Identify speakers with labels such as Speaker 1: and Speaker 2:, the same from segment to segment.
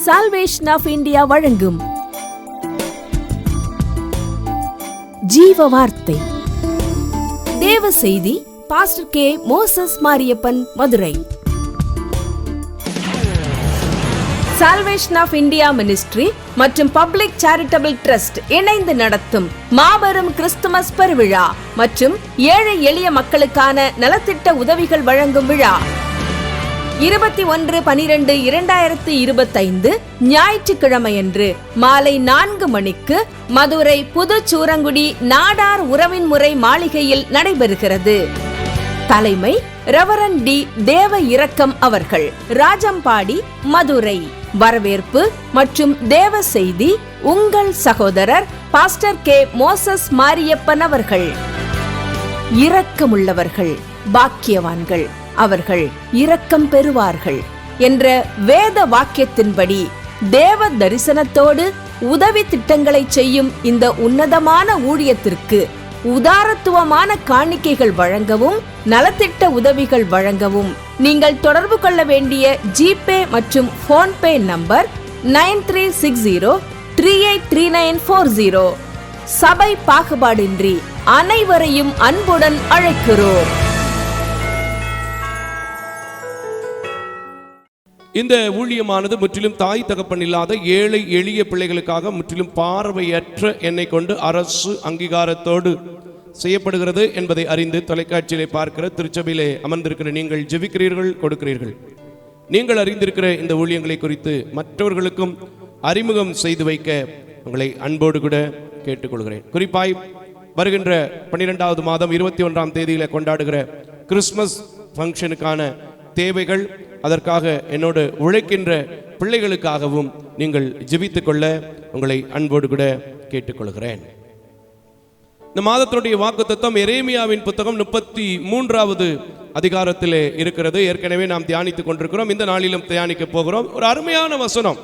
Speaker 1: Salvation of India வழங்கும் ஜீவ வார்த்தை தேவ செய்தி. Pastor K. Moses Mariyappan, Madurai. Salvation of India ministry மற்றும் பப்ளிக் சேரிட்டபிள் ட்ரஸ்ட் இணைந்து நடத்தும் மாபெரும் கிறிஸ்துமஸ் பெருவிழா மற்றும் ஏழை எளிய மக்களுக்கான நலத்திட்ட உதவிகள் வழங்கும் விழா 21/12/2025 ஞாயிற்றுக்கிழமையன்று மாலை 4 மணிக்கு மதுரை புதுச்சூரங்குடி நாடார் உறவின் முறை மாளிகையில் நடைபெறுகிறது. தலைமை ரெவரண்ட் டி. தேவ இரக்கம் அவர்கள், ராஜம்பாடி, மதுரை. வரவேற்பு மற்றும் தேவ செய்தி உங்கள் சகோதரர் பாஸ்டர் கே. மோசஸ் மாரியப்பன் அவர்கள். இரக்கமுள்ளவர்கள் பாக்கியவான்கள், அவர்கள் இரக்கம் பெறுவார்கள் என்ற வேத வாக்கியத்தின்படி தேவ தரிசனத்தோடு உதவி திட்டங்களை செய்யும் இந்த உன்னதமான ஊழியத்திற்கு உதாரத்துவமான காணிக்கைகள் வழங்கவும் நலத்திட்ட உதவிகள் வழங்கவும் நீங்கள் தொடர்பு கொள்ள வேண்டிய ஜிபே மற்றும் போன்பே நம்பர் 9360383940. சபை பாகுபாடின்றி அனைவரையும் அன்புடன் அழைக்கிறோம்.
Speaker 2: இந்த ஊழியமானது முற்றிலும் தாய் தகப்பன் இல்லாத ஏழை எளிய பிள்ளைகளுக்காக முற்றிலும் பார்வையற்ற என்னை கொண்டு அரசு அங்கீகாரத்தோடு செய்யப்படுகிறது என்பதை அறிந்து தொலைக்காட்சியிலே பார்க்கிற திருச்சபையிலே அமர்ந்திருக்கிற நீங்கள் ஜெபிக்கிறீர்கள், கொடுக்கிறீர்கள். நீங்கள் அறிந்திருக்கிற இந்த ஊழியங்களை குறித்து மற்றவர்களுக்கும் அறிமுகம் செய்து வைக்க உங்களை அன்போடு கூட கேட்டுக்கொள்கிறேன். குறிப்பாய் வருகின்ற 12வது மாதம் 21ஆம் தேதியில கொண்டாடுகிற கிறிஸ்துமஸ் ஃபங்க்ஷனுக்கான தேவைகள், அதற்காக என்னோடு உழைக்கின்ற பிள்ளைகளுக்காகவும் நீங்கள் ஜெபித்துக் கொள்ள உங்களை அன்போடு கூட கேட்டுக்கொள்கிறேன். இந்த மாதத்தினுடைய வாக்குத்தத்தம் எரேமியாவின் புத்தகம் 33வது அதிகாரத்திலே இருக்கிறது. ஏற்கனவே நாம் தியானித்துக் கொண்டிருக்கிறோம். இந்த நாளிலும் தியானிக்க போகிறோம். ஒரு அருமையான வசனம்.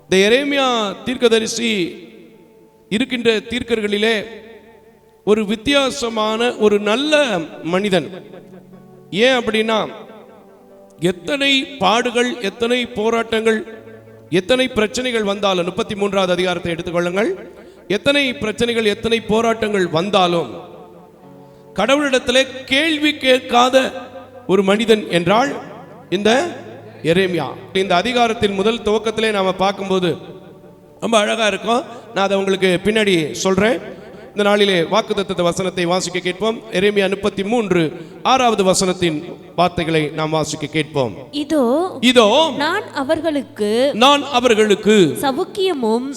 Speaker 2: இந்த எரேமியா தீர்க்கதரிசி இருக்கின்ற தீர்க்கர்களிலே ஒரு வித்தியாசமான ஒரு நல்ல மனிதன். ஏன் அப்படின்னா, எத்தனை பாடுகள், எத்தனை போராட்டங்கள், எத்தனை பிரச்சனைகள் வந்தாலும் 33வது அதிகாரத்தை எடுத்துக்கொள்ளுங்கள். எத்தனை பிரச்சனைகள், எத்தனை போராட்டங்கள் வந்தாலும் கடவுளிடத்திலே கேள்வி கேட்காத ஒரு மனிதன் என்றால் இந்த எரேமியா. இந்த அதிகாரத்தின் முதல் துவக்கத்திலே நாம பார்க்கும்போது ரொம்ப அழகா இருக்கும். நான் அதை உங்களுக்கு பின்னாடி சொல்றேன். இந்த நாளிலே வாக்குத்தத்த வசனத்தை வாசிக்க கேட்போம். எரேமியா 33:6வது வசனத்தின் வார்த்தைகளை நாம் வாசிக்க கேட்போம். இதோ
Speaker 3: நான் அவர்களுக்கு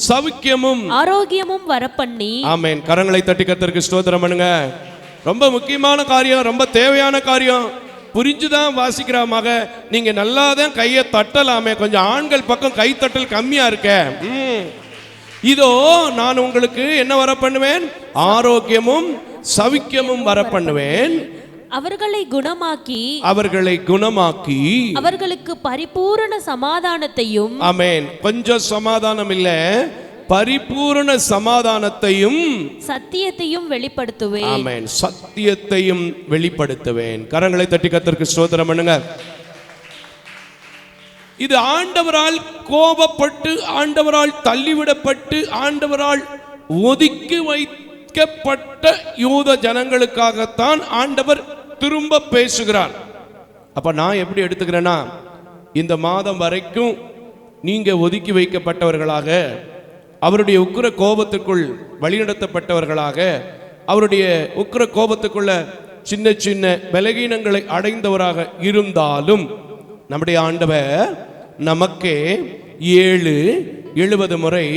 Speaker 2: சவுக்கியமும்
Speaker 3: ஆரோக்கியமும் வரப்பண்ணி.
Speaker 2: ஆமென். கரங்களை தட்டி கர்த்தருக்கு ஸ்தோத்திரம் பண்ணுங்க. ரொம்ப முக்கியமான காரியம், ரொம்ப தேவையான காரியம். புரிஞ்சுதான் வாசிக்கிற மக, நீங்க நல்லாதான் கையை தட்டலாமே. கொஞ்சம் ஆண்கள் பக்கம் கை தட்டல் கம்மியா இருக்க. இதோ நான் உங்களுக்கு என்ன வர பண்ணுவேன்? ஆரோக்கியமும் சவிக்கியமும் வர பண்ணுவேன்.
Speaker 3: அவர்களை குணமாக்கி அவர்களுக்கு பரிபூரண சமாதானத்தையும்.
Speaker 2: ஆமென். கொஞ்சம் சமாதானம் இல்ல, பரிபூரண சமாதானத்தையும்
Speaker 3: சத்தியத்தையும் வெளிப்படுத்துவேன்.
Speaker 2: ஆமென். சத்தியத்தையும் வெளிப்படுத்துவேன். கரங்களை தட்டி கர்த்தருக்கு ஸ்தோத்திரம் பண்ணுங்க. இது ஆண்டவரால் கோபப்பட்டு, ஆண்டவரால் தள்ளிவிடப்பட்டு, ஆண்டவரால் ஒதுக்கி வைக்கப்பட்ட யூத ஜனங்களுக்காகத்தான் ஆண்டவர் திரும்ப பேசுகிறார். அப்ப நான் எப்படி எடுத்துக்கிறேன்னா, இந்த மாதம் வரைக்கும் நீங்க ஒதுக்கி வைக்கப்பட்டவர்களாக, அவருடைய உக்கிர கோபத்துக்குள் வழிநடத்தப்பட்டவர்களாக, அவருடைய உக்கிர கோபத்துக்குள்ள சின்ன சின்ன பலகீனங்களை அடைந்தவராக இருந்தாலும் நம்முடைய ஆண்டவர் நமக்கே 70 முறை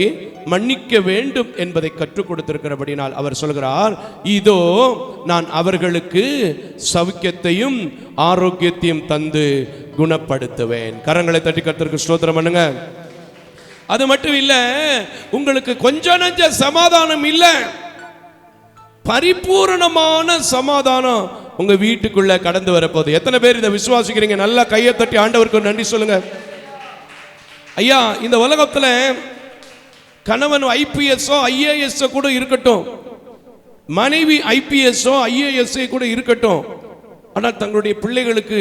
Speaker 2: மன்னிக்க வேண்டும் என்பதை கற்றுக் கொடுத்திருக்கிறபடினால் அவர் சொல்கிறார், இதோ நான் அவர்களுக்கு சவுக்கியத்தையும் ஆரோக்கியத்தையும் தந்து குணப்படுத்துவேன். கரங்களை தட்டி கர்த்தருக்கு ஸ்தோத்திரம் பண்ணுங்க. அது மட்டும் இல்ல, உங்களுக்கு கொஞ்ச நஞ்ச சமாதானம் இல்ல, பரிபூரணமான சமாதானம் உங்க வீட்டுக்குள்ள கடந்து வரப்போகுது. எத்தனை பேர் இதை விசுவாசிக்கிறீங்க? நல்லா கையை தட்டி ஆண்டவருக்கு நன்றி சொல்லுங்க. ஐயா, இந்த உலகத்துல கணவன் ஐபிஎஸ்ஓ ஐஏஎஸ் கூட இருக்கட்டும், மனைவி ஐபிஎஸ்ஓ ஐஏஎஸ் கூட இருக்கட்டும், ஆனால் தங்களுடைய பிள்ளைகளுக்கு,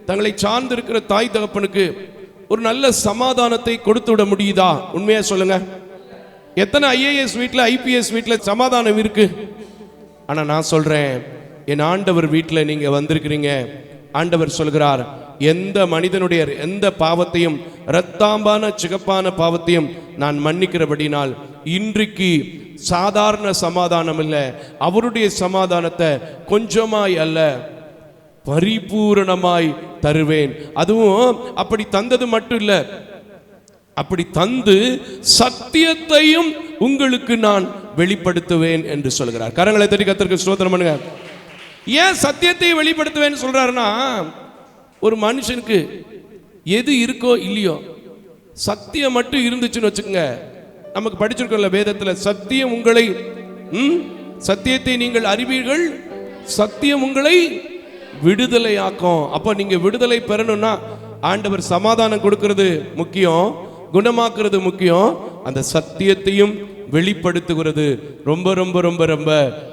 Speaker 2: தங்களை சார்ந்து இருக்கிற தாய் தகப்பனுக்கு ஒரு நல்ல சமாதானத்தை கொடுத்து விட முடியுதா? உண்மையா சொல்லுங்க. எத்தனை IAS வீட்டில் IPS வீட்டில் சமாதானம் இருக்கு? ஆனா நான் சொல்றேன், என் ஆண்டவர் வீட்டில் நீங்க வந்திருக்கிறீங்க. ஆண்டவர் சொல்கிறார், எந்த மனிதனுடைய எந்த பாவத்தையும், இரத்தாம்பான சிகப்பான பாவத்தையும் நான் மன்னிக்கிறபடினால் இன்றைக்கு சாதாரண சமாதானம் இல்லை, அவருடைய சமாதானத்தை கொஞ்சமாய் அல்ல பரிபூரணமாய் தருவேன். அதுவும் அப்படி தந்தது மட்டும் இல்ல, அப்படி தந்து சத்தியத்தையும் உங்களுக்கு நான் வெளிப்படுத்துவேன் என்று சொல்கிறார். கரங்களை தட்டி கர்த்தருக்கு ஸ்தோத்திரம் பண்ணுங்க. ஏன் சத்தியத்தை வெளிப்படுத்துவேன்னு சொல்றாருன்னா, ஒரு மனுஷனுக்கு எது இருக்கோ இல்லையோ, சத்தியம் மட்டும் இருந்துச்சுன்னு வச்சுக்கோங்க. நமக்கு படிச்சிருக்கோம்ல வேதத்துல, சத்தியம் உங்களை சத்தியத்தை நீங்கள் அறிவீர்கள், சத்தியம் உங்களை விடுதலையாக்கும். அப்ப நீங்க விடுதலை பெறணும்னா ஆண்டவர் சமாதானம் கொடுக்கிறது முக்கியம், குணமாக்குறது முக்கியம், அந்த சத்தியத்தையும் வெளிப்படுத்துகிறது ரொம்ப ரொம்ப ரொம்ப ரொம்ப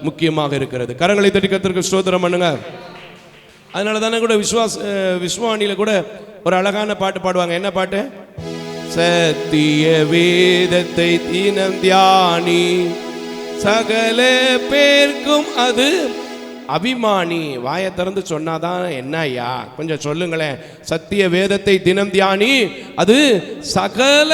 Speaker 2: முக்கியமாக இருக்கிறது. கரங்களை தட்டி கர்த்தருக்கு ஸ்தோத்திரம் பண்ணுங்க. அதனால தானே கூட விஸ்வானியில கூட ஒரு அழகான பாட்டு பாடுவாங்க. என்ன பாட்டு? சத்திய வேதத்தை தினம் தியானி, சகல பேர்க்கும் அது அபிமானி. வாயை திறந்து சொன்னாதான் என்ன ஐயா, கொஞ்சம் சொல்லுங்களேன். சத்திய வேதத்தை தினம் தியானி, அது சகல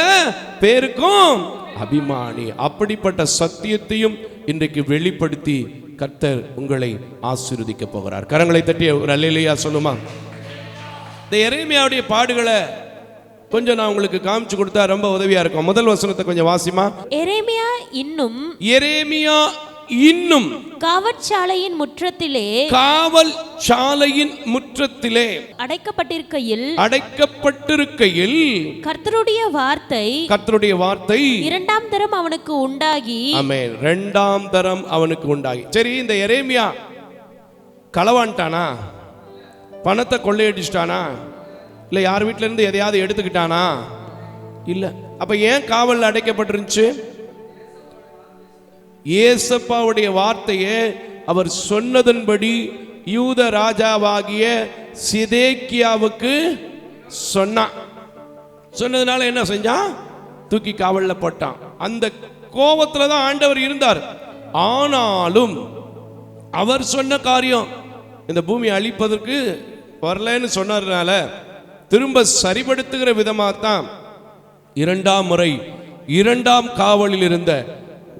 Speaker 2: பேருக்கும் அபிமானி. அப்படிப்பட்ட சத்தியத்தையும் இன்றைக்கு வெளிப்படுத்தி கர்த்தர் உங்களை ஆசீர்வதிக்க போகிறார். கரங்களை தட்டி ஒரு அல்லேலூயா சொல்லுமா. இந்த எரேமியாவுடைய பாடுகளை கொஞ்சம் நான் உங்களுக்கு காமிச்சு கொடுத்தா ரொம்ப உதவியா இருக்கும். முதல் வசனத்தை கொஞ்சம் வாசிமா.
Speaker 3: எரேமியா
Speaker 2: இன்னும்
Speaker 3: காவற்சாலையின் முற்றத்திலே
Speaker 2: அடைக்கப்பட்டிருக்கையில்
Speaker 3: கர்த்தருடைய வார்த்தை இரண்டாம் தரம் அவனுக்கு உண்டாகி.
Speaker 2: ஆமென். இரண்டாம் தரம் அவனுக்கு உண்டாகி. சரி, இந்த எரேமியா களவான்ட்டானா? பணத்தை கொள்ளையடிச்சிட்டானா? இல்ல யார் வீட்டில இருந்து எதையாவது எடுத்துக்கிட்டானா? இல்ல. அப்ப ஏன் காவல் அடைக்கப்பட்டிருந்துச்சு? ஏசப்பாவுடைய வார்த்தையை அவர் சொன்னதன்படி யூத ராஜாவாகிய சிதேக்கியாவுக்கு சொன்னதுனால என்ன செஞ்சான்? தூக்கி காவல்ல போட்டான். அந்த கோபத்துல தான் ஆண்டவர் இருந்தார். ஆனாலும் அவர் சொன்ன காரியம் இந்த பூமி அழிப்பதற்கு வரலன்னு சொன்னதுனால திரும்ப சரிபடுத்துகிற விதமாகத்தான் இரண்டாம் முறை இரண்டாம் காவலில் இருந்த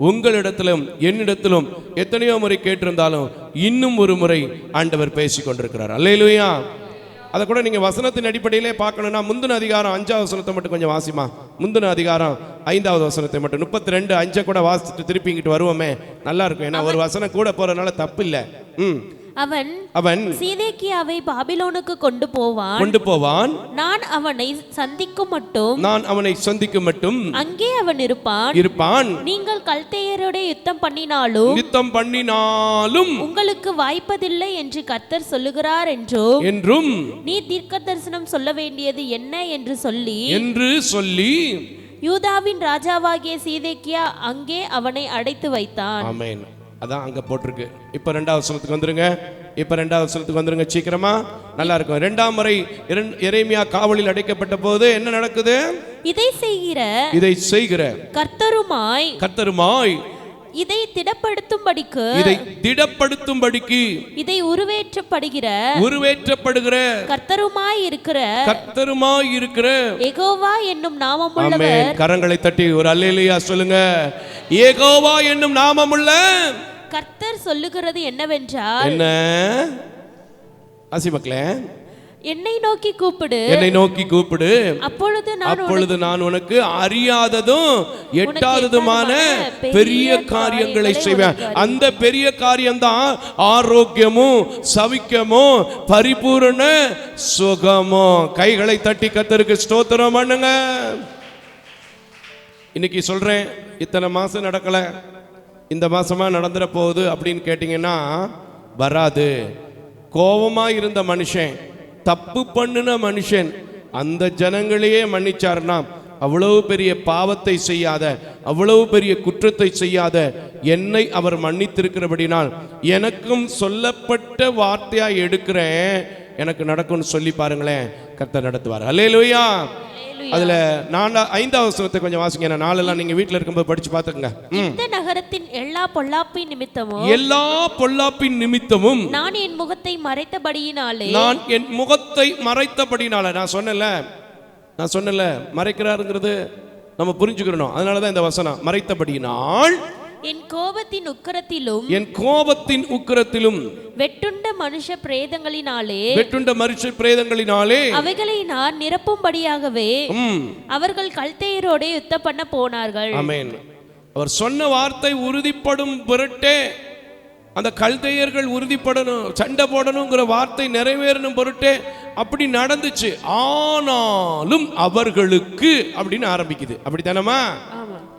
Speaker 2: உங்களிடத்திலும் என்னிடத்திலும் எத்தனையோ முறை கேட்டிருந்தாலும் இன்னும் ஒரு முறை ஆண்டவர் பேசிக் கொண்டிருக்கிறார். அல்லேலூயா. அதை கூட நீங்க வசனத்தின் அடிப்படையிலே பார்க்கணும்னா முந்தின அதிகாரம் 5வது வசனத்தை மட்டும் கொஞ்சம் வாசிமா. முந்தின அதிகாரம் 5வது வசனத்தை மட்டும் 32:5 கூட வாசிச்சுட்டு திருப்பி இங்கிட்டு வருவோமே, நல்லா இருக்கும். ஏன்னா ஒரு வசனம் கூட போறதுனால தப்பு இல்லை.
Speaker 3: அவன் சீதேக்கியாவை பாபிலோனுக்கு கொண்டு போவான். நான் அவனை சந்திக்கும் மட்டும் அங்கே அவன் இருப்பான். நீங்கள் கல்தேயரோட யுத்தம் பண்ணினாலும் உங்களுக்கு வாய்ப்பதில்லை என்று கர்த்தர் சொல்லுகிறார் என்றும் நீ தீர்க்க தரிசனம் சொல்ல வேண்டியது என்ன என்று சொல்லி யூதாவின் ராஜாவாகிய சீதேக்கியா அங்கே அவனை அடைத்து வைத்தான்.
Speaker 2: ஆமென். அதான் அங்க போட்டிருக்கு. இப்ப 2வது வசனத்துக்கு வந்துருங்க. சீக்கிரமா, நல்லா இருக்கும். 2ஆம் முறை எரேமியா காவலில் அடைக்கப்பட்ட போது என்ன நடக்குது? இதை செய்கிற கர்த்தருமாய்
Speaker 3: இதை திடப்படுத்தும்படிக்கு இதை உருவேற்றப்படுகிற கர்த்தருமாய் இருக்கிற யெகோவா என்னும் நாமமுள்ளவர்.
Speaker 2: கரங்களை தட்டி ஒரு அல்லேலூயா சொல்லுங்க. யெகோவா என்னும் நாமமுள்ள
Speaker 3: கர்த்தர் சொல்லுகிறது என்னவென்றால்,
Speaker 2: என்ன ஆசிமக்களே,
Speaker 3: என்னை நோக்கி கூப்பிடு, அப்பொழுது நான் உனக்கு
Speaker 2: அறியாததும் எட்டாததுமான பெரிய காரியங்களை செய்வேன். அந்த பெரிய காரியம்தான் ஆரோக்கியமும் சவிக்கமும் பரிபூரண சுகமும். கைகளை தட்டி கர்த்தருக்கு ஸ்தோத்திரம் பண்ணுங்க. இன்னைக்கு சொல்றேன், இத்தனை மாசம் நடக்கல, இந்த மாசமா நடந்துட போகுது அப்படின்னு கேட்டீங்கன்னா வராது. கோபமா இருந்த மனுஷன், தப்பு பண்ணின மனுஷன் அந்த ஜனங்களையே மன்னிச்சார்னா, அவ்வளவு பெரிய பாவத்தை செய்யாத, அவ்வளவு பெரிய குற்றத்தை செய்யாத என்னை அவர் மன்னித்திருக்கிறபடினால் எனக்கும் சொல்லப்பட்ட வார்த்தையா எடுக்கிறேன், எனக்கு நடக்கும்னு சொல்லி பாருங்களேன், கர்த்தர் நடத்துவார். அல்லேலூயா. அதுல 5வது வசனத்தை கொஞ்சம் வாசிங்க. நான் நாளெல்லாம் நீங்க வீட்ல இருக்கும்போது படிச்சு பாத்துக்கங்க.
Speaker 3: இந்த நகரத்தின் எல்லா பொல்லாப்பின் நிமித்தமும் நான் என் முகத்தை மறைத்தபடியினாலே நான் சொன்னல மறைக்கிறாருங்கிறது நம்ம புரிஞ்சுக்கணும். அதனாலதான் இந்த வசனம், மறைத்தபடியினால் என் கோபத்தின் உக்கிரத்திலும் வெட்டுண்ட மனுஷ பிரேதங்களினாலே அவைகளை நான் நிரப்பும்படியாகவே அவர்கள் கல்தேயரோடு யுத்தம் பண்ண போனார்கள். ஆமென். அவர் சொன்ன வார்த்தை உறுதிப்படும் பொருட்டே அந்த கல்தேயர்கள் உறுதிப்படணும், சண்டை போடணுங்கிற வார்த்தை நிறைவேறணும் பொருட்டே அப்படி நடந்துச்சு. ஆனாலும் அவர்களுக்கு அப்படின்னு ஆரம்பிக்குது. அப்படித்தானமா?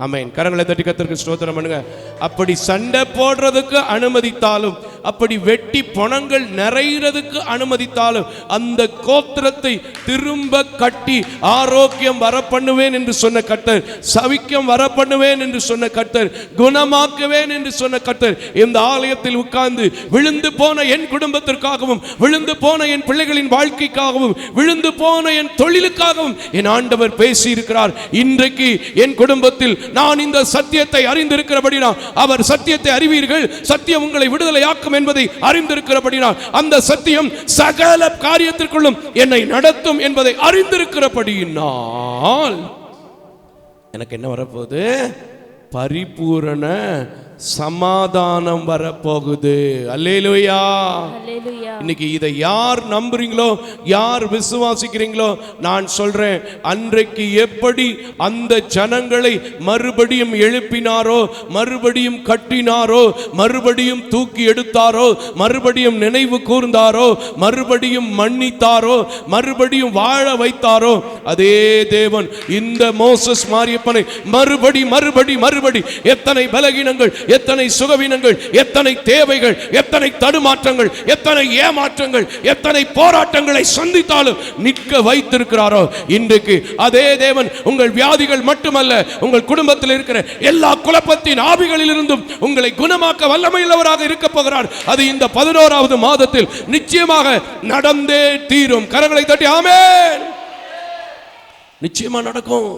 Speaker 3: ஆமென். கரங்களை தட்டி கர்த்தருக்கு ஸ்தோத்திரம் பண்ணுங்க. அப்படி சண்டை போடுறதுக்கு அனுமதித்தாலும், அப்படி வெட்டி பணங்கள் நிறைகிறதுக்கு அனுமதித்தாலும், அந்த கோத்திரத்தை திரும்ப கட்டி ஆரோக்கியம் வர பண்ணுவேன் என்று சொன்ன கர்த்தர், சவிக்கம் வர பண்ணுவேன் என்று சொன்ன கர்த்தர், குணமாக்குவேன் என்று சொன்ன கர்த்தர் இந்த ஆலயத்தில் உட்கார்ந்து விழுந்து போன என் குடும்பத்திற்காகவும், விழுந்து போன என் பிள்ளைகளின் வாழ்க்கைக்காகவும், விழுந்து போன என் தொழிலுக்காகவும் என் ஆண்டவர் பேசி இருக்கிறார். இன்றைக்கு என் குடும்பத்தில் நான் இந்த சத்தியத்தை அறிந்திருக்கிறபடினால், அவர் சத்தியத்தை அறிவீர்கள், சத்தியம் உங்களை விடுதலையாக்கும் என்பதை அறிந்திருக்கிறபடினால், அந்த சத்தியம் சகல காரியத்திற்குள்ளும் என்னை நடத்தும் என்பதை அறிந்திருக்கிறபடியினால் எனக்கு என்ன வரப்போகுது? பரிபூரண சமாதானம் வரப்போகுது. அல்லேலூயா. இன்னைக்கு இதை யார் நம்புறீங்களோ, யார் விசுவாசிக்கிறீங்களோ, நான் சொல்றேன், அன்றைக்கு எப்படி அந்த ஜனங்களை மறுபடியும் எழுப்பினாரோ, மறுபடியும் கட்டினாரோ, மறுபடியும் தூக்கி எடுத்தாரோ, மறுபடியும் நினைவு கூர்ந்தாரோ, மறுபடியும் மன்னித்தாரோ, மறுபடியும் வாழ வைத்தாரோ, அதே தேவன் இந்த மோசஸ் மாரியப்பனை மறுபடி மறுபடி மறுபடி எத்தனை பலகீனங்கள், எத்தனை சுகவீனங்கள், எத்தனை தேவைகள், எத்தனை தடுமாற்றங்கள், எத்தனை ஏமாற்றங்கள், எத்தனை போராட்டங்களை சந்தித்தாலும் நிற்க வைத்திருக்கிறாரோ, இன்றைக்கு அதே தேவன் உங்கள் வியாதிகள் மட்டுமல்ல, உங்கள் குடும்பத்தில் இருக்கிற எல்லா குழப்பத்தின் ஆவிகளிலிருந்தும் உங்களை குணமாக்க வல்லமையுள்ளவராக இருக்க போகிறார். அது இந்த 11வது மாதத்தில் நிச்சயமாக நடந்தே தீரும். கரங்களை தட்டி ஆமென். நிச்சயமா நடக்கும்,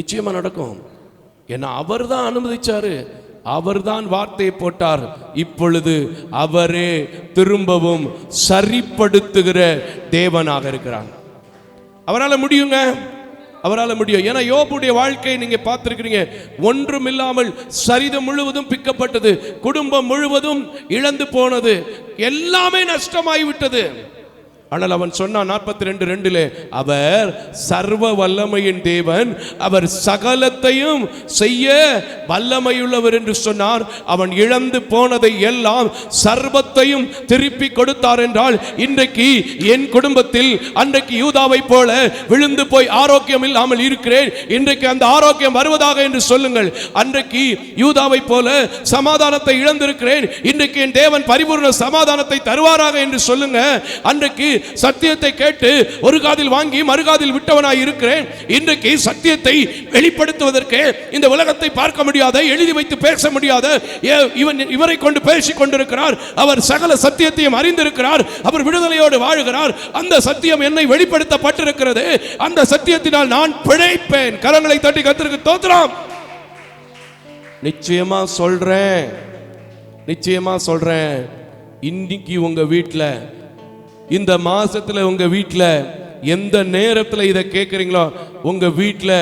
Speaker 3: நிச்சயமா நடக்கும். ஏன்னா அவர் தான் அனுமதிச்சாரு, அவர்தான் வார்த்தையை போட்டார். இப்பொழுது அவரே திரும்பவும் சரிப்படுத்துகிற தேவனாக இருக்கிறார். அவரால் முடியுங்க, அவரால் முடியும். ஏன்னா யோபுடைய வாழ்க்கையை நீங்க பார்த்திருக்கிறீங்க. ஒன்றுமில்லாமல் சரிதம் முழுவதும் பிக்கப்பட்டது, குடும்பம் முழுவதும் இழந்து போனது, எல்லாமே நஷ்டமாகிவிட்டது. ஆனால் அவன் சொன்னான் 42:2 அவர் சர்வ வல்லமையின் தேவன், அவர் சகலத்தையும் செய்ய வல்லமையுள்ளவர் என்று சொன்னார். அவன் இழந்து போனதை எல்லாம் சர்வத்தையும் திருப்பி கொடுத்தார் என்றால், இன்றைக்கு என் குடும்பத்தில் அன்றைக்கு யூதாவை போல விழுந்து போய் ஆரோக்கியம் இல்லாமல் இருக்கிறேன், இன்றைக்கு அந்த ஆரோக்கியம் வருவதாக என்று சொல்லுங்கள். அன்றைக்கு யூதாவை போல சமாதானத்தை இழந்திருக்கிறேன், இன்றைக்கு என் தேவன் பரிபூர்ண சமாதானத்தை தருவாராக என்று சொல்லுங்க. அன்றைக்கு சத்தியத்தை கேட்டு ஒரு காதில் வாங்கி மறுகாதில் விட்டவனாய் இருக்கிறேன், இன்றைக்கு சத்தியத்தை வெளிப்படுத்துவதற்கு இந்த உலகத்தை பார்க்க முடியாத, எழுதி வைத்து பேச முடியாத இவரை கொண்டு பேசிக் கொண்டிருக்கிறார். அவர் சகல சத்தியத்தையும் அறிந்திருக்கிறார், அவர் விடுதலையோடு வாழுகிறார். அந்த சத்தியம் என்னை வெளிப்படுத்தப்பட்டிருக்கிறது, அந்த சத்தியத்தினால் நான் பிழைப்பேன். கரங்களை தட்டி கர்த்தருக்கு ஸ்தோத்திரம். நிச்சயமா சொல்றேன், நிச்சயமா சொல்றேன், இன்னைக்கு உங்க வீட்டில், இந்த மாசத்துல உங்க வீட்டில் எந்த நேரத்தில் இதை கேட்குறீங்களோ, உங்க வீட்டில்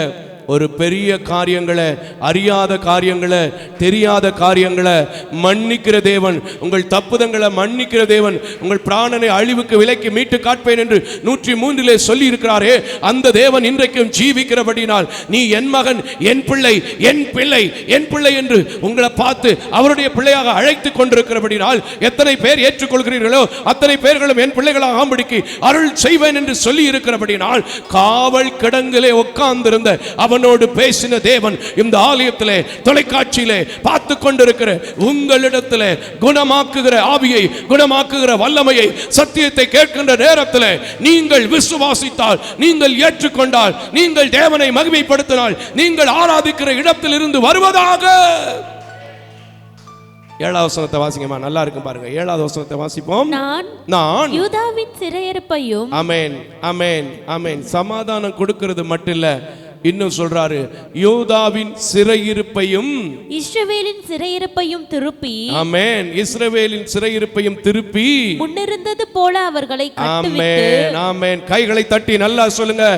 Speaker 3: ஒரு பெரிய காரியங்களை, அறியாத காரியங்களை, தெரியாத காரியங்களை மன்னிக்கிற தேவன், உங்கள் தப்புதங்களை மன்னிக்கிற தேவன், உங்கள் பிராணனை அழிவுக்கு விலைக்கு மீட்டு காட்பேன் என்று 103 சொல்லி இருக்கிறாரே, அந்த தேவன் இன்றைக்கும் ஜீவிக்கிறபடினால், நீ என் மகன், என் பிள்ளை, என் பிள்ளை, என் பிள்ளை என்று உங்களை பார்த்து அவருடைய பிள்ளையாக அழைத்து கொண்டிருக்கிறபடினால், எத்தனை பேர் ஏற்றுக்கொள்கிறீர்களோ அத்தனை பேர்களும் என் பிள்ளைகளாக ஆம்படிக்கு அருள் செய்வேன் என்று சொல்லி இருக்கிறபடினால், காவல் கிடங்கிலே உட்கார்ந்திருந்த அவனோடு பேசின தேவன் இந்த ஆலயத்திலே, தொலைக்காட்சியிலே பார்த்து கொண்டிருக்கிற உங்களிடத்திலே குணமாக்குகிற ஆவியை, குணமாக்குகிற வல்லமையை, சத்தியத்தை கேட்கின்ற நேரத்தில் நீங்கள் விசுவாசித்தால், நீங்கள் ஏற்றுக்கொண்டால், நீங்கள் தேவனை மகிமைப்படுத்தினால், நீங்கள் ஆராதிக்கிற இடத்தில் இருந்து வருவதாக.
Speaker 2: 7வது வசனத்தை வாசிங்கம்மா, நல்லா இருக்கும் பாருங்க. 7வது வசனத்தை வாசிப்போம். நான்
Speaker 3: யூதாவின் சிறையிருப்பையும்,
Speaker 2: ஆமென் ஆமென் ஆமென், சமாதானம் கொடுக்கிறது மட்டும் இல்ல, இன்னும் சொல்றாரு, யூதாவின் சிறையிருப்பையும்
Speaker 3: இஸ்ரவேலின் சிறையிருப்பையும் திருப்பி,
Speaker 2: ஆமென், இஸ்ரவேலின் சிறையிருப்பையும் திருப்பி
Speaker 3: முன்னிருந்தது போல அவர்களை கட்டுவித்து,
Speaker 2: ஆமென் ஆமென். கைகளை தட்டி நல்லா சொல்லுங்க.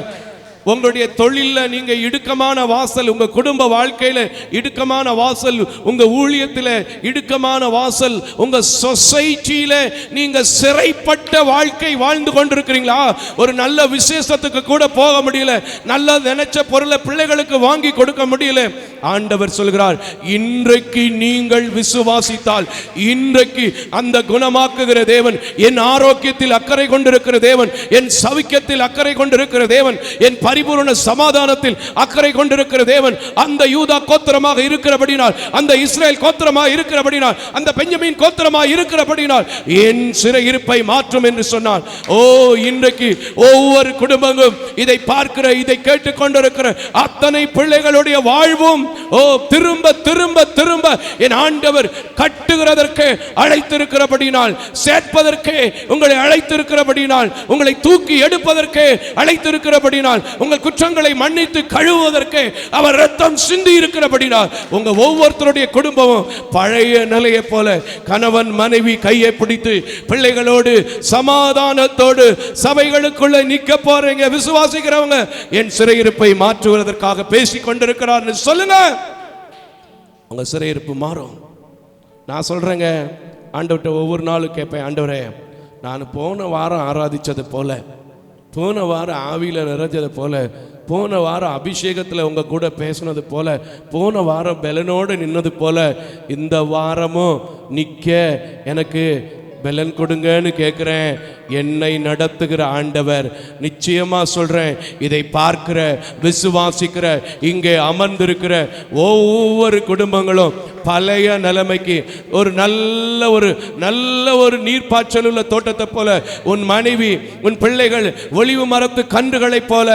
Speaker 2: உங்களுடைய தொழில்ல நீங்க இடுக்கமான வாசல், உங்க குடும்ப வாழ்க்கையில இடுக்கமான வாசல், உங்க ஊழியத்தில் இடுக்கமான வாசல், உங்க சொசைட்டியில நீங்க சிறைப்பட்ட வாழ்க்கை வாழ்ந்து கொண்டிருக்கிறீங்களா? ஒரு நல்ல விசேஷத்துக்கு கூட போக முடியல, நல்ல நினைச்ச பொருளை பிள்ளைகளுக்கு வாங்கி கொடுக்க முடியல. ஆண்டவர் சொல்கிறார், இன்றைக்கு நீங்கள் விசுவாசித்தால், இன்றைக்கு அந்த குணமாக்குகிற தேவன், என் ஆரோக்கியத்தில் அக்கறை கொண்டிருக்கிற தேவன், என் சவிக்கத்தில் அக்கறை கொண்டிருக்கிற தேவன், என் பரிபூரண சமாதானத்தில் அக்கறை கொண்டிருக்கிற தேவன், அந்த யூதா கோத்திரமாக இருக்கிறபடினால், அந்த இஸ்ரேல் கோத்திரமாக இருக்கிறபடினால், அந்த பெஞ்சமின் கோத்திரமாக இருக்கிறபடினால் என் சிறையிருப்பை மாற்றும் என்று சொன்னார். ஓ, இன்றைக்கு ஒவ்வொரு குடும்பங்களும் இதை பார்க்கிற, இதை கேட்டுக் கொண்டிருக்கிற அத்தனை பிள்ளைகளுடைய வாழ்வும் ஓ திரும்ப திரும்ப திரும்ப என் ஆண்டவர் கட்டுகிறதற்கு அழைத்திருக்கிறபடினால், சேர்ப்பதற்கு உங்களை அழைத்திருக்கிறபடினால், உங்களை தூக்கி எடுப்பதற்கு அழைத்திருக்கிறபடினால், உங்கள் குற்றங்களை மன்னித்து கழுவுவதற்கு அவர் ரத்தம் சிந்தி இருக்கிறபடினால், உங்க ஒவ்வொருத்தருடைய குடும்பமும் பழைய நிலையை போல கணவன் மனைவி கையை பிடித்து பிள்ளைகளோடு சமாதானத்தோடு சபைகளுக்குள்ள நிக்க போறீங்க. விசுவாசிக்கிறவங்க என் சிறையிருப்பை மாற்றுவதற்காக பேசிக் கொண்டிருக்கிறார் சொல்லுங்க. உங்க சிறையிருப்பு மாறும். நான் சொல்றேங்க, ஆண்டவர்கிட்ட ஒவ்வொரு நாளும் கேட்பேன், ஆண்டவரே, நான் போன வாரம் ஆராதிச்சது போல, போன வாரம் ஆவியில் நிறைஞ்சது போல, போன வாரம் அபிஷேகத்தில் உங்க கூட பேசினது போல, போன வாரம் பலனோடு நின்னது போல இந்த வாரமும் நிற்க எனக்கு பலன் கொடுங்கன்னு கேட்குறேன். என்னை நடத்துகிற ஆண்டவர், நிச்சயமா சொல்றேன், இதை பார்க்கிற விசுவாசிக்கிற இங்கே அமர்ந்திருக்கிற ஒவ்வொரு குடும்பங்களும் பழைய நிலைமைக்கு ஒரு நல்ல ஒரு நீர்ப்பாய்ச்சல் உள்ள தோட்டத்தை போல, உன் மனைவி உன் பிள்ளைகள் ஒளிவு மரத்து கன்றுகளை போல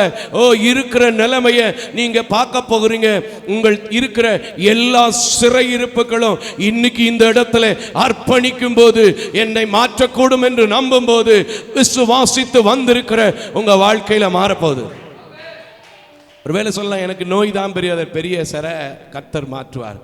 Speaker 2: இருக்கிற நிலைமையை நீங்க பார்க்க போகிறீங்க. உங்கள் இருக்கிற எல்லா சிறையிருப்புகளும் இன்னைக்கு இந்த இடத்துல அர்ப்பணிக்கும் போது, என்னை மாற்றக்கூடும் என்று நம்பும் போது, விசுவாசித்து வந்திருக்கிற உங்க வாழ்க்கையில மாறப்போகுது. ஒருவேளை சொல்லலாம், எனக்கு நோய் தான் பெரிய சிறை, கர்த்தர் மாற்றுவார்.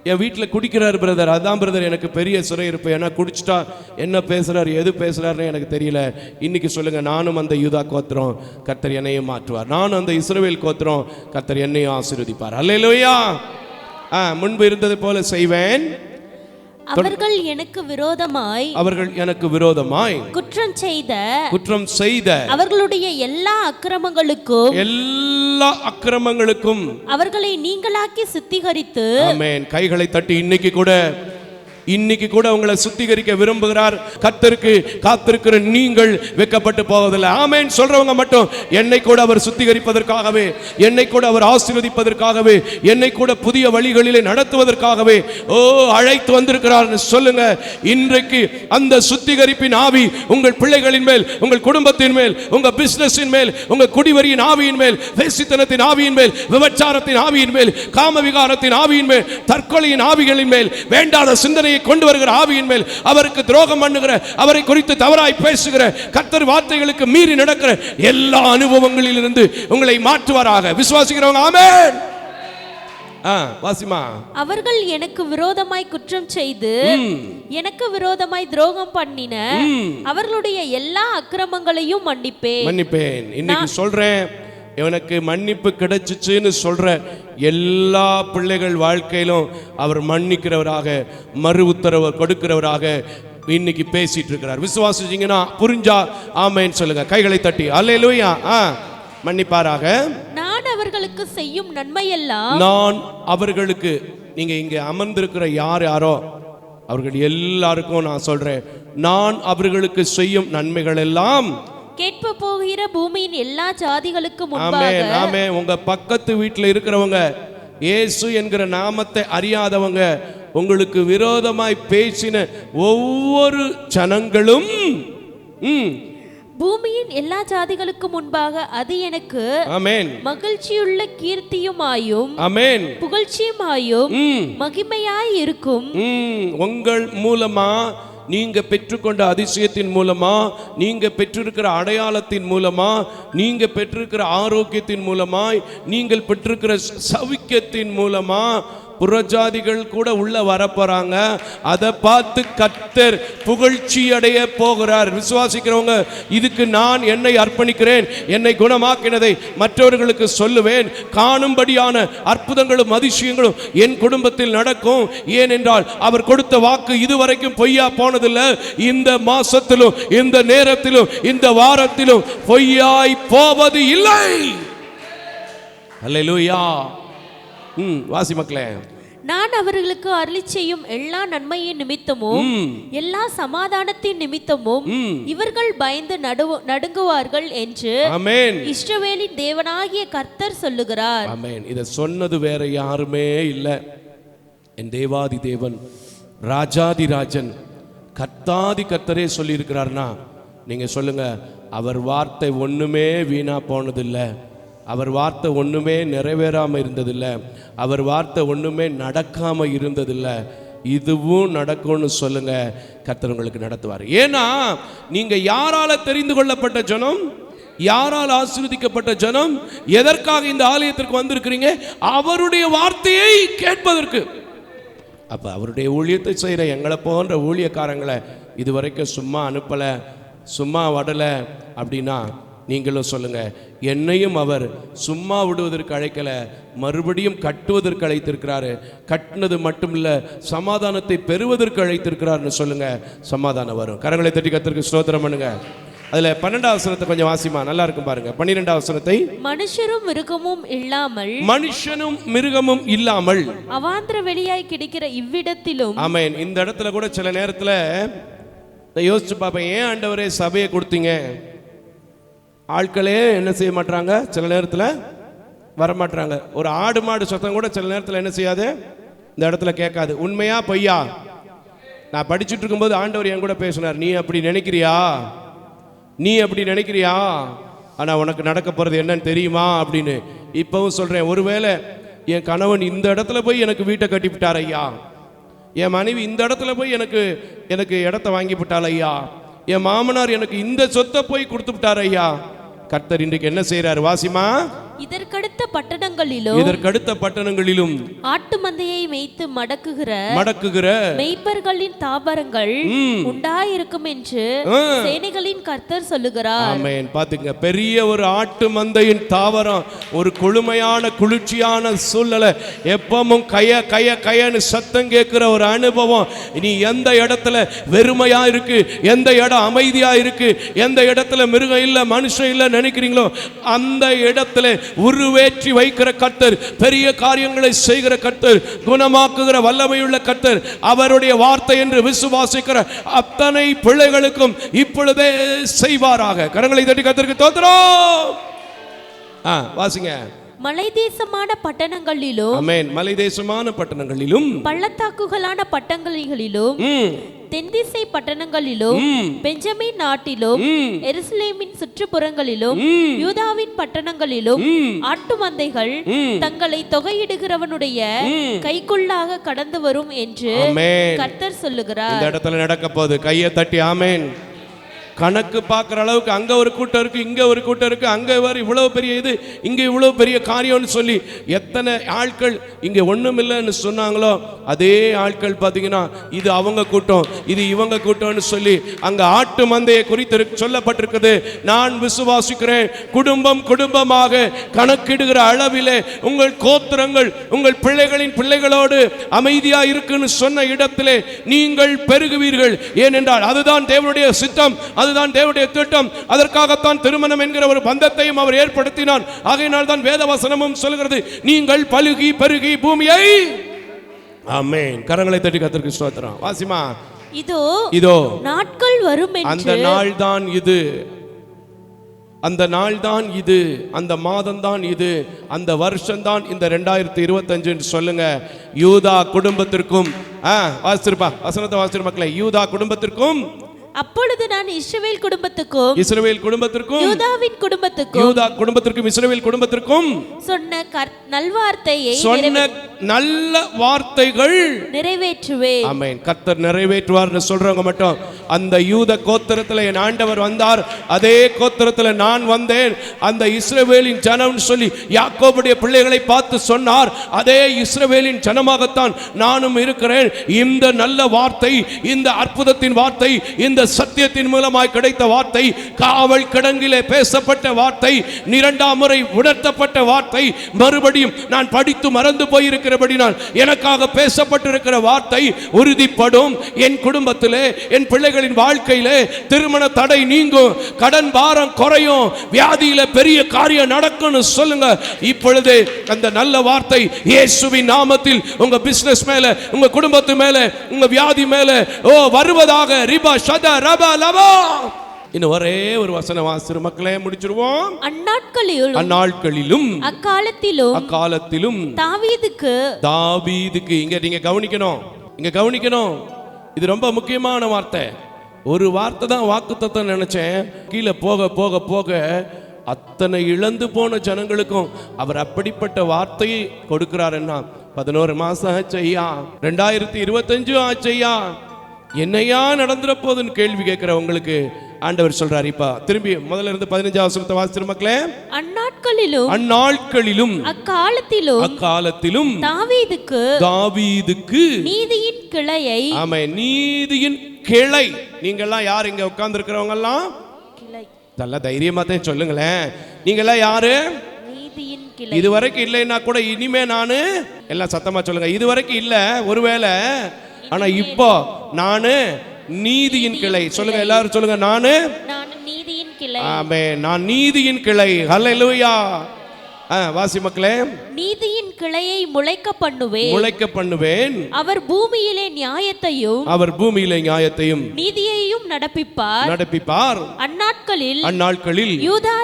Speaker 2: என் வீட்டில் குடிக்கிறார் பிரதர், அதான் பிரதர் எனக்கு பெரிய சிறையிருப்பு, ஏன்னா குடிச்சிட்டா என்ன பேசுறாரு எது பேசுறாருன்னு எனக்கு தெரியல. இன்னைக்கு சொல்லுங்க, நானும் அந்த யூதா கோத்திரம், கர்த்தர் என்னையும் மாற்றுவார். நானும் அந்த இஸ்ரவேல் கோத்திரம், கர்த்தர் என்னையும் ஆசீர்வதிப்பார். அல்லேலூயா. முன்பு இருந்தது போல செய்வேன்.
Speaker 3: அவர்கள் எனக்கு விரோதமாய் குற்றம் செய்த அவர்களுடைய எல்லா அக்கிரமங்களுக்கும் அவர்களை நீங்களாக்கி சுத்திகரித்து,
Speaker 2: ஆமென். கைகளை தட்டி இன்னைக்கு கூட உங்களை சுத்திகரிக்க விரும்புகிறார். கர்த்தருக்கு காத்திருக்கிற நீங்கள் வெட்கப்பட்டு போவதில்லை. ஆமென் சொல்றவங்க மட்டும், என்னை கூட அவர் சுத்திகரிப்பதற்காகவே, என்னை கூட அவர் ஆசீர்வதிப்பதற்காகவே, என்னை கூட புதிய வழிகளிலே நடத்துவதற்காகவே அழைத்து வந்திருக்கிறார் சொல்லுங்க. இன்றைக்கு அந்த சுத்திகரிப்பின் ஆவி உங்கள் பிள்ளைகளின் மேல், உங்கள் குடும்பத்தின் மேல், உங்க பிசினஸின் மேல், உங்க குடிவரியின் ஆவியின் மேல், வேசித்தனத்தின் ஆவியின் மேல், விபச்சாரத்தின் ஆவியின் மேல், காமவிகாரத்தின் ஆவியின் மேல், தற்கொலையின் ஆவிகளின் மேல், வேண்டாத சிந்தனையை கொண்டு வருகிற ஆவியின் மேல், அவருக்கு துரோகம் பண்ணுகிற, அவரை குறித்து தவறாய் பேசுகிற, கர்த்தர் வார்த்தைகளுக்கு மீறி நடக்கிற எல்லா அனுபவங்களில் இருந்து உங்களை மாற்றுவாராக. விசுவாசிக்கிறவங்க ஆமென். வாசிமா.
Speaker 3: அவர்கள் எனக்கு விரோதமாய் குற்றம் செய்து எனக்கு விரோதமாய் துரோகம் பண்ணின அவர்களுடைய எல்லா அக்கிரமங்களையும் மன்னிப்பேன்.
Speaker 2: இன்னைக்கு சொல்றேன், எனக்கு மன்னிப்பு கிடைச்சிச்சுன்னு சொல்ற எல்லா பிள்ளைகள் வாழ்க்கையிலும் அவர் மன்னிக்கிறவராக, மறு உத்தரவு கொடுக்கிறவராக இன்னைக்கு பேசிட்டு இருக்கிறார். விசுவாசிச்சீங்கன்னா புரிஞ்சா ஆமென் சொல்லுங்க. கைகளை தட்டி அல்லேலூயா. மன்னிப்பாராக.
Speaker 3: நான் அவர்களுக்கு செய்யும் நன்மையெல்லாம்,
Speaker 2: நான் அவர்களுக்கு, நீங்க இங்க அமர்ந்திருக்கிற யாரோ அவர்கள் எல்லாருக்கும் நான் சொல்றேன், நான் அவர்களுக்கு செய்யும் நன்மைகள் எல்லாம்
Speaker 3: கேட்ப போகிற பூமியின் எல்லா ஜாதிகளுக்கும் முன்பாக.
Speaker 2: ஆமென். உங்க பக்கத்து வீட்டில் இருக்கிறவங்க, இயேசு என்கிற நாமத்தை அறியாதவங்க, உங்களுக்கு விரோதமாய் பேசின ஒவ்வொரு ஜனங்களும்
Speaker 3: பூமியின் எல்லா ஜாதிகளுக்கு முன்பாக அது எனக்கு
Speaker 2: ஆமென்
Speaker 3: மகிழ்ச்சியுள்ள கீர்த்தியுமாயும்
Speaker 2: ஆமென்
Speaker 3: புகழ்ச்சியுமாயும் மகிமையாய் இருக்கும்.
Speaker 2: உங்கள் மூலமா நீங்க பெற்றுக்கொண்ட அதிசயத்தின் மூலமா, நீங்க பெற்றிருக்கிற அடையாளத்தின் மூலமா, நீங்க பெற்றிருக்கிற ஆரோக்கியத்தின் மூலமாய், நீங்கள் பெற்றிருக்கிற சௌக்கியத்தின் மூலமா புறஜாதிகள் கூட உள்ள வரப்போறாங்க. அதை பார்த்து கர்த்தர் புகழ்ச்சி அடைய போகிறார். விசுவாசிக்கிறவங்க, இதுக்கு நான் என்னை அர்ப்பணிக்கிறேன், என்னை குணமாக்கினதை மற்றவர்களுக்கு சொல்லுவேன், காணும்படியான அற்புதங்களும் அதிசயங்களும் என் குடும்பத்தில் நடக்கும். ஏனென்றால் அவர் கொடுத்த வாக்கு இதுவரைக்கும் பொய்யா போனதில்லை. இந்த மாசத்திலும், இந்த நேரத்திலும், இந்த வாரத்திலும் பொய்யாய் போவது இல்லை. அல்லேலூயா. வாசி மக்களே,
Speaker 3: நான் அவர்களுக்கு அருளி செய்யும் எல்லா நன்மையின் நிமித்தமும் எல்லா சமாதானத்தின் நிமித்தமும் இவர்கள் பயந்து நடுங்குவார்கள் என்று இஸ்ரவேலின் தேவனாகிய கர்த்தர் சொல்லுகிறார்.
Speaker 2: ஆமென். இத சொன்னது வேற யாருமே இல்லை, என் தேவாதி தேவன், ராஜாதி ராஜன், கர்த்தாதி கர்த்தரே சொல்லி இருக்கிறார்னா நீங்க சொல்லுங்க, அவர் வார்த்தை ஒண்ணுமே வீணா போனதில்லை, அவர் வார்த்தை ஒண்ணுமே நிறைவேறாம இருந்ததில்லை, அவர் வார்த்தை ஒண்ணுமே நடக்காம இருந்ததில்லை. இதுவும் நடக்கும்னு சொல்லுங்க, கர்த்தர் உங்களுக்கு நடத்துவார். ஏன்னா நீங்க யாரால தெரிந்து கொள்ளப்பட்ட ஜனம், யாரால் ஆசீர்வதிக்கப்பட்ட ஜனம், எதற்காக இந்த ஆலயத்திற்கு வந்திருக்கிறீங்க? அவருடைய வார்த்தையை கேட்பதற்கு. அப்ப அவருடைய ஊழியத்தை செய்யற எங்களை போன்ற ஊழியக்காரங்களை இதுவரைக்கும் சும்மா அனுப்பல, சும்மா விடல அப்படின்னா நீங்களும் சொல்லுங்க, என்னையும் அவர் சும்மா விடுவதற்கு அழைக்கல, மறுபடியும் கட்டுவதற்கு அழைத்திருக்கிறாரு. கட்டினது மட்டும் இல்ல, சமாதானத்தை பெறுவதற்கு அழைத்திருக்கிறார்னு சொல்லுங்க, சமாதானம் வரும். கரங்களை தட்டி கர்த்தருக்கு ஸ்தோத்திரம் பண்ணுங்க. அதுல 12வது வசனத்தை கொஞ்சம் வாசிமா, நல்லா இருக்கும் பாருங்க. 12வது வசனத்தை, மனுஷனும் மிருகமும் இல்லாமல்
Speaker 3: அவாந்திர வெளியாய் கிடைக்கிற இவ்விடத்திலும்.
Speaker 2: ஆமென். இந்த இடத்துல கூட சில நேரத்துல யோசிச்சு பாப்பேன், ஏன் ஆண்டவரே சபையை கொடுத்தீங்க? ஆட்களே என்ன செய்ய மாட்டாங்க, சில நேரத்தில் வரமாட்டாங்க. ஒரு ஆடு மாடு சத்தம் கூட சில நேரத்தில் என்ன செய்யாது, இந்த இடத்துல கேட்காது. உண்மையா பொய்யா? நான் படிச்சுட்டு இருக்கும்போது ஆண்டவர் என் கூட பேசினார், நீ அப்படி நினைக்கிறியா, நீ அப்படி நினைக்கிறியா, ஆனால் உனக்கு நடக்க போகிறது என்னன்னு தெரியுமா அப்படின்னு. இப்பவும் சொல்கிறேன், ஒருவேளை என் கணவன் இந்த இடத்துல போய் எனக்கு வீட்டை கட்டி விட்டார் ஐயா, என் மனைவி இந்த இடத்துல போய் எனக்கு இடத்த வாங்கி விட்டாள் ஐயா, என் மாமனார் எனக்கு இந்த சொத்தை போய் கொடுத்து விட்டார் ஐயா, கர்த்தர் இன்றைக்கு என்ன செய்யறாரு வாசிமா?
Speaker 3: இதற்கடுத்த பட்டணங்களிலும் ஆட்டு மந்தையை மேய்த்து மடக்குகிற மேய்ப்பர்களின் தாபரங்கள் உண்டாயிருக்கும் என்று சேனைகளின் கர்த்தர் சொல்லுகிறார்.
Speaker 2: ஆமென். பாத்துங்க, பெரிய ஒரு ஆட்டு மந்தையின் தாவரம், ஒரு குளுமையான குளிர்ச்சியான சூழ்நிலை, எப்பவும் கயன்னு சத்தம் கேட்கிற ஒரு அனுபவம். நீ எந்த இடத்துல வெறுமையா இருக்கு, எந்த இடம் அமைதியா இருக்கு, எந்த இடத்துல மிருகம் இல்ல மனுஷன் இல்ல நினைக்கிறீங்களோ அந்த இடத்துல உருவேற்றி வைக்கிற கர்த்தர், பெரிய காரியங்களை செய்கிற கர்த்தர், குணமாக்குகிற வல்லமையுள்ள கர்த்தர், அவருடைய வார்த்தை என்று விசுவாசிக்கிற அத்தனை பிள்ளைகளுக்கும் இப்பொழுதே செய்வாராக. கரங்களை தட்டி கர்த்தருக்கு ஸ்தோத்திரம். வாசிங்க.
Speaker 3: மலைதேசமான பட்டணங்களிலும்,
Speaker 2: ஆமென், மலைதேசமான பட்டணங்களிலும்,
Speaker 3: பள்ளத்தாக்குகளான பட்டணங்களிலும், தென்திசை பட்டணங்களிலும், பெஞ்சமின் நாட்டிலும், எருசலேமின் சுற்றுப்புறங்களிலும், யூதாவின் பட்டணங்களிலும் ஆட்டு மந்தைகள் தங்களை தொகையிடுகிறவனுடைய கைக்குள்ளாக கடந்து வரும் என்று கர்த்தர் சொல்லுகிறார்.
Speaker 2: இந்த இடத்துல நடக்க போகுது. கையை தட்டி ஆமென். கணக்கு பார்க்குற அளவுக்கு அங்கே ஒரு கூட்டம் இருக்குது, இங்கே ஒரு கூட்டம் இருக்குது, அங்கே வேறு இவ்வளோ பெரிய இது, இங்கே இவ்வளோ பெரிய காரியம்னு சொல்லி எத்தனை ஆட்கள் இங்கே ஒன்றும் இல்லைன்னு சொன்னாங்களோ அதே ஆட்கள் பார்த்தீங்கன்னா இது அவங்க கூட்டம், இது இவங்க கூட்டம்னு சொல்லி அங்கே ஆட்டு மந்தையை குறித்து சொல்லப்பட்டிருக்குது. நான் விசுவாசிக்கிறேன், குடும்பம் குடும்பமாக கணக்கிடுகிற அளவிலே உங்கள் கோத்திரங்கள் உங்கள் பிள்ளைகளின் பிள்ளைகளோடு அமைதியாக இருக்குன்னு சொன்ன இடத்திலே நீங்கள் பெருகுவீர்கள். ஏனென்றால் அதுதான் தேவனுடைய சித்தம், அதுதான் தேவனுடைய திட்டம். அதற்காகத்தான் திருமணம் என்கிற ஒரு பந்தத்தையும் அவர் ஏற்படுத்தினார். ஆகையினால் தான் வேதவசனமும் சொல்கிறது, நீங்கள் பலுகி பெருகி பூமியை. ஆமென். கரங்களை தட்டி கர்த்தருக்கு ஸ்தோத்திரம். வாசிமா. இதோ
Speaker 3: நாட்கள் வரும் என்று,
Speaker 2: அந்த நாள் தான் இது, அந்த நாள் தான் இது, அந்த மாதம் தான் இது, அந்த வருஷம் தான் இந்த 2025 சொல்லுங்க. யூதா குடும்பத்திற்கும் வாசிச்சிருப்பா வசனத்தை வாசிச்சிரு மக்களே. யூதா குடும்பத்திற்கும்
Speaker 3: அப்பொழுது நான் இஸ்ரவேல் குடும்பத்துக்கும்
Speaker 2: யூதா குடும்பத்திற்கும் இஸ்ரவேல் குடும்பத்திற்கும்
Speaker 3: சொன்ன நல்வார்த்தையை
Speaker 2: நல்ல வார்த்தைகள்
Speaker 3: நிறைவேற்றுவேன்.
Speaker 2: ஆமென். கர்த்தர் நிறைவேற்றுவார்னு சொல்றவங்க மட்டும், அந்த யூத கோத்திரத்துல என் ஆண்டவர் வந்தார், அதே கோத்திரத்துல நான் வந்தேன், அந்த இஸ்ரவேலின் ஜனம் சொல்லி யாக்கோபுடைய பிள்ளைகளை பார்த்து சொன்னார், அதே இஸ்ரவேலின் ஜனமாகத்தான் நானும் இருக்கிறேன். இந்த நல்ல வார்த்தை, இந்த அற்புதத்தின் வார்த்தை, இந்த சத்தியத்தின் மூலமாய் கிடைத்த வார்த்தை, காவல் கிடங்கிலே பேசப்பட்ட வார்த்தை, இரண்டாம் முறை உணர்த்தப்பட்ட வார்த்தை, மறுபடியும் நான் படித்து மறந்து போயிருக்கிறபடினால் எனக்காக பேசப்பட்டிருக்கிற வார்த்தை உறுதிப்படும். என் குடும்பத்திலே, என் பிள்ளைகளின் வாழ்க்கையிலே திருமண தடை நீங்கும், கடன் பாரம் குறையும், வியாதியில பெரிய காரியம் நடக்கும்னு சொல்லுங்க. இப்பொழுது அந்த நல்ல வார்த்தை இயேசுவின் நாமத்தில் உங்க பிசினஸ் மேல, உங்க குடும்பத்து மேல, உங்க வியாதி மேல வருவதாக. ரிபா ஷதா ரபா லபா. இன்னும் ஒரே ஒரு வசனம் வாசிரு மக்களே, முடிச்சிருவோம். அந்நாட்களிலும் அக்காலத்திலும் தாவீதுக்கு இங்க நீங்க கவனிக்கணும், இது ரொம்ப முக்கியமான வார்த்தை. ஒரு வார்த்தை தான் வாக்குத்தத்தம் நினைச்சேன். கீழே போக போக போக அத்தனை இழந்து போன ஜனங்களுக்கும் அவர் அப்படிப்பட்ட வார்த்தையை கொடுக்கிறாருன்னா, 11 மாசம் ஆச்சையா, 2025 ஆச்சையா, என்னையா நடந்துற போதுன்னு கேள்வி கேட்கிற உங்களுக்கு ஆண்டவர் சொல்றாரு. இப்ப திரும்பி முதல்ல இருந்து 15 வசனத்தை வாசிக்கிற மக்களே. அந்நாட்களிலும் அக்காலத்திலும் தாவீதுக்கு நீதியின் கிளையை, ஆமென், நீதியின் கிளை. நீங்க எல்லாம் யார் இங்க உட்கார்ந்து இருக்கிறவங்க எல்லாம்? நல்ல தைரியமா தான் சொல்லுங்களேன், நீங்க எல்லாம் யாரு? இதுவரைக்கும் இல்லைன்னா கூட இனிமே நானு, எல்லாம் சத்தமா சொல்லுங்க, இதுவரைக்கும் இல்ல ஒருவேளை, ஆனா இப்போ நானு நீதியின் கிளை. சொல்லுங்க, எல்லாரும் சொல்லுங்க, நானு நீதியின் கிளை. ஆமென், நான் நீதியின் கிளை. ஹல்லேலூயா. வாசி மக்களே.
Speaker 3: நீதியின் கிளையை முளைக்க பண்ணுவேன். அவர் பூமியிலே நியாயத்தையும் நீதியையும் நடப்பிப்பார். அந்நாட்களில் யூதா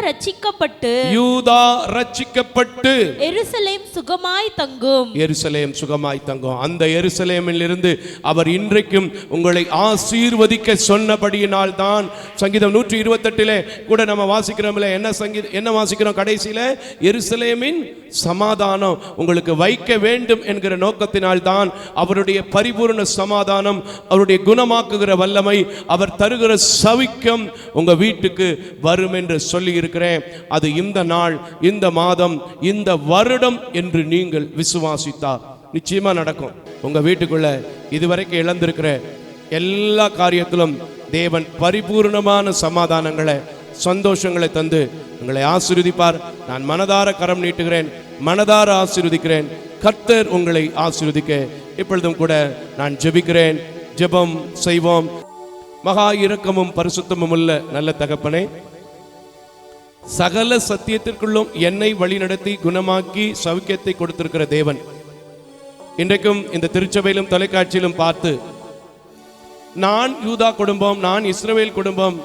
Speaker 3: ரட்சிக்கப்பட்டு எருசலேம் சுகமாய் தங்கும்.
Speaker 2: அந்த எருசலேமில் இருந்து அவர் இன்றைக்கும் உங்களை ஆசீர்வதிக்க சொன்னபடியினால் தான் சங்கீதம் 128 கூட நம்ம வாசிக்கிறோம்ல. என்ன வாசிக்கிறோம் கடைசியில? எருசலேமின் சமாதானம் உங்களுக்கு வைக்க வேண்டும் என்கிற நோக்கத்தினால் தான் அவருடைய பரிபூர்ண சமாதானம், அவருடைய குணமாக்குகிற வல்லமை, அவர் தருகிற சவிக்கம் உங்க வீட்டுக்கு வரும் என்று சொல்லி இருக்கிறேன். அது இந்த நாள், இந்த மாதம், இந்த வருடம் என்று நீங்கள் விசுவாசித்தால் நிச்சயமா நடக்கும். உங்க வீட்டுக்குள்ள இதுவரைக்கும் இழந்திருக்கிற எல்லா காரியத்திலும் தேவன் பரிபூர்ணமான சமாதானங்களை, சந்தோஷங்களை தந்து உங்களை ஆசீர்வதிப்பார். நான் மனதார கரம் நீட்டுகிறேன், மனதார ஆசீர்வதிக்கிறேன். கர்த்தர் உங்களை ஆசீர்வதிக்க இப்பொழுதும் கூட நான் ஜெபிக்கிறேன். ஜெபம் செய்வோம். மகா இரக்கமும் பரிசுத்தமும் உள்ள நல்ல தகப்பனே, சகல சத்தியத்திற்குள்ளும் என்னை வழிநடத்தி குணமாக்கி சௌக்கியத்தை கொடுத்திருக்கிற தேவன், இன்றைக்கும் இந்த திருச்சபையிலும் தொலைக்காட்சியிலும் பார்த்து, நான் யூதா குடும்பம், நான் இஸ்ரவேல் குடும்பம்,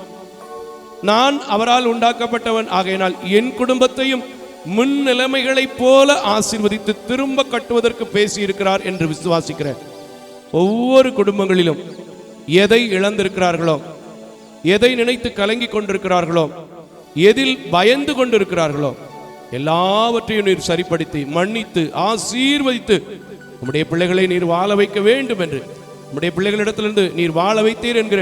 Speaker 2: நான் அவரால் உண்டாக்கப்பட்டவன் ஆகையினால் என் குடும்பத்தையும் முன் நிலைமைகளைப் போல ஆசீர்வதித்து திரும்ப கட்டுவதற்கு பேசி இருக்கிறார் என்று விசுவாசிக்கிறேன். ஒவ்வொரு குடும்பங்களிலும் எதை இழந்திருக்கிறார்களோ, எதை நினைத்து கலங்கி கொண்டிருக்கிறார்களோ, எதில் பயந்து கொண்டிருக்கிறார்களோ, எல்லாவற்றையும் நீர் சரிப்படுத்தி மன்னித்து ஆசீர்வதித்து உம்முடைய பிள்ளைகளை நீர் வாழ வைக்க வேண்டும் என்று, உம்முடைய பிள்ளைகளிடத்திலிருந்து நீர் வாழ வைத்தீர் என்கிற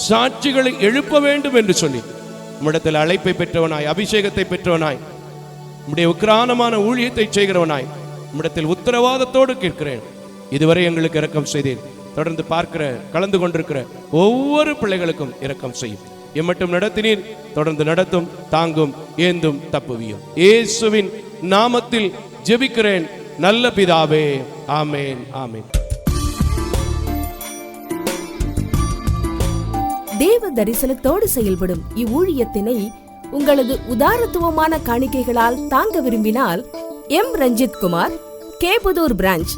Speaker 2: சாட்சிகளை எழுப்ப வேண்டும் என்று சொல்லி உம்மிடத்தில் அழைப்பை பெற்றவனாய், அபிஷேகத்தை பெற்றவனாய், உம்முடைய உக்கிரானமான ஊழியத்தை செய்கிறவனாய் உம்மிடத்தில் உத்தரவாதத்தோடு கேட்கிறேன். இதுவரை எங்களுக்கு இரக்கம் செய்தேன். தொடர்ந்து பார்க்கிற, கலந்து கொண்டிருக்கிற ஒவ்வொரு பிள்ளைகளுக்கும் இரக்கம் செய்யும். எம்மட்டும் நடத்தினீர், தொடர்ந்து நடத்தும், தாங்கும், ஏந்தும், தப்புவியும். இயேசுவின் நாமத்தில் ஜெபிக்கிறேன் நல்ல பிதாவே. ஆமேன், ஆமேன்.
Speaker 1: தேவ தரிசனத்தோடு செயல்படும் இவ்வூழியத்தினை உங்களது உதாரத்துவமான காணிக்கைகளால் தாங்க விரும்பினால் M Ranjith Kumar, Keputhur branch,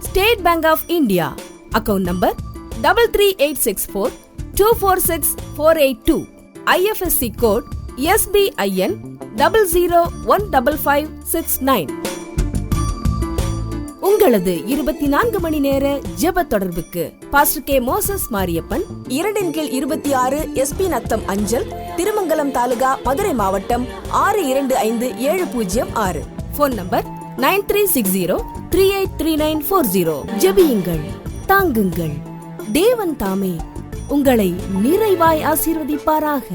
Speaker 1: state bank of India, account number 3386424648, IFSC code SBIN 00155669. உங்களது 24 மணி நேர ஜெப தொடர்புக்கு pastor K Moses Mariappan, 2/26 SP Natham அஞ்சல், திருமங்கலம் தாலுகா, மதுரை மாவட்டம் 625706. Phone number 9360383940. ஜெபியுங்கள், தாங்குங்கள். தேவன் தாமே உங்களை நிறைவாய் ஆசீர்வதிப்பாராக.